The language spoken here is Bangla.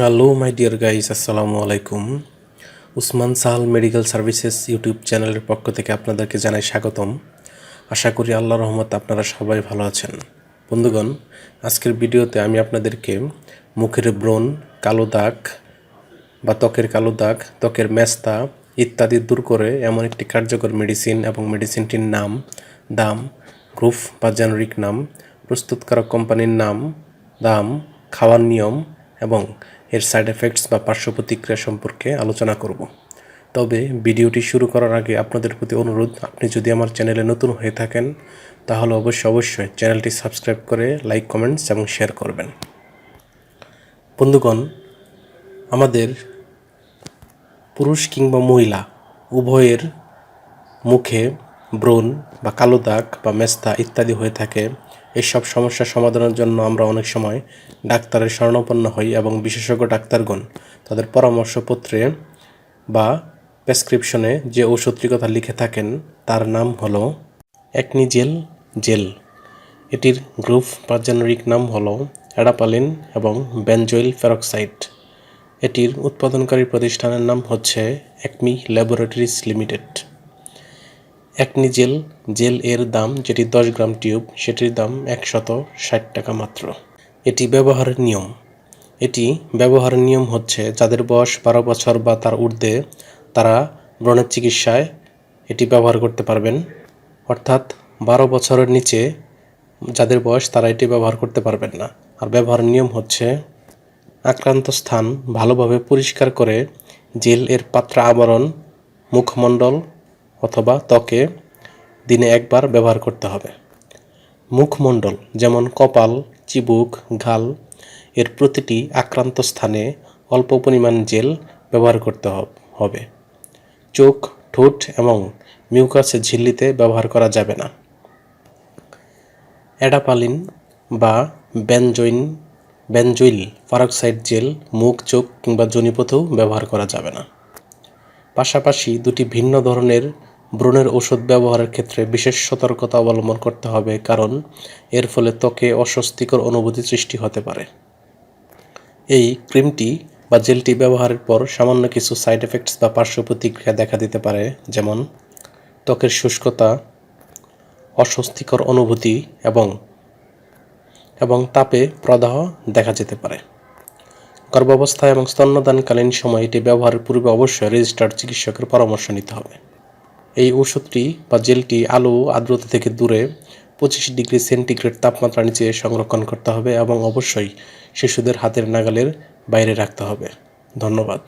হ্যালো মাই ডিয়ার গাইস, আসসালামু আলাইকুম। Usman Sahal medical services YouTube চ্যানেলের পক্ষ থেকে আপনাদেরকে জানাই স্বাগতম। আশা করি আল্লাহর রহমতে আপনারা সবাই ভালো আছেন। বন্ধুগণ, আজকের ভিডিওতে আমি আপনাদেরকে মুখের ব্রণ, কালো দাগ বা ত্বকের কালো দাগ, ত্বকের মেস্তা ইত্যাদি দূর করে এমন একটি কার্যকর মেডিসিন এবং মেডিসিনটির নাম, দাম, গ্রুপ বা জেনারিক নাম, প্রস্তুতকারক কোম্পানির নাম, দাম, খাওয়ার নিয়ম এবং এর সাইড এফেক্টস বা পার্শ্ব প্রতিক্রিয়া সম্পর্কে আলোচনা করব। তবে ভিডিওটি শুরু করার আগে আপনাদের প্রতি অনুরোধ, আপনি যদি আমার চ্যানেলে নতুন হয়ে থাকেন তাহলে অবশ্যই চ্যানেলটি সাবস্ক্রাইব করে লাইক, কমেন্টস এবং শেয়ার করবেন। বন্ধুগণ, আমাদের পুরুষ কিংবা মহিলা উভয়ের মুখে ব্রণ বা কালো দাগ বা মেস্তা ইত্যাদি হয়ে থাকে। এইসব সমস্যা সমাধানের জন্য আমরা অনেক সময় ডাক্তারের শরণাপন্ন হই এবং বিশেষজ্ঞ ডাক্তারগণ তাদের পরামর্শপত্রে বা প্রেসক্রিপশনে যে ওষুধটির কথা লিখে থাকেন তার নাম হলো অ্যাকনি জেল। এটির গ্রুপ বা জেনারিক নাম হলো অ্যাডাপালিন এবং বেনজোইল পেরক্সাইড। এটির উৎপাদনকারী প্রতিষ্ঠানের নাম হচ্ছে Acme laboratories limited. Acne gel এর দাম, যেটি 10 গ্রাম টিউব, সেটির দাম 160 টাকা মাত্র। এটি ব্যবহারের নিয়ম হচ্ছে যাদের বয়স 12 বছর বা তার ঊর্ধ্বে তারা ব্রণের চিকিৎসায় এটি ব্যবহার করতে পারবেন। অর্থাৎ 12 বছরের নিচে যাদের বয়স তারা এটি ব্যবহার করতে পারবেন না। আর ব্যবহারের নিয়ম হচ্ছে আক্রান্ত স্থান ভালোভাবে পরিষ্কার করে জেল এর পাতলা আবরণ মুখমণ্ডল অথবা ত্বকে দিনে একবার ব্যবহার করতে হবে। মুখমণ্ডল যেমন কপাল, চিবুক, গাল এর প্রতিটি আক্রান্ত স্থানে অল্প পরিমাণ জেল ব্যবহার করতে হবে। চোখ, ঠোঁট এবং মিউকাসের ঝিল্লিতে ব্যবহার করা যাবে না। অ্যাডাপালিন বা বেনজোইল পেরক্সাইড জেল মুখ, চোখ কিংবা যোনিপথেও ব্যবহার করা যাবে না। পাশাপাশি দুটি ভিন্ন ধরনের ব্রণের ওষুধ ব্যবহারের ক্ষেত্রে বিশেষ সতর্কতা অবলম্বন করতে হবে, কারণ এর ফলে ত্বকে অস্বস্তিকর অনুভূতি সৃষ্টি হতে পারে। এই ক্রিমটি বা জেলটি ব্যবহারের পর সামান্য কিছু সাইড এফেক্টস বা পার্শ্ব প্রতিক্রিয়া দেখা দিতে পারে, যেমন ত্বকের শুষ্কতা, অস্বস্তিকর অনুভূতি এবং তাপে প্রদাহ দেখা যেতে পারে। গর্ভাবস্থায় এবং স্তন্যদানকালীন সময়ে এটি ব্যবহারের পূর্বে অবশ্যই রেজিস্টার্ড চিকিৎসকের পরামর্শ নিতে হবে। এই ওষুধটি বা জেলটি আলো আর্দ্রতা থেকে দূরে 25 ডিগ্রি সেন্টিগ্রেড তাপমাত্রা নিচে সংরক্ষণ করতে হবে এবং অবশ্যই শিশুদের হাতের নাগালের বাইরে রাখতে হবে। ধন্যবাদ।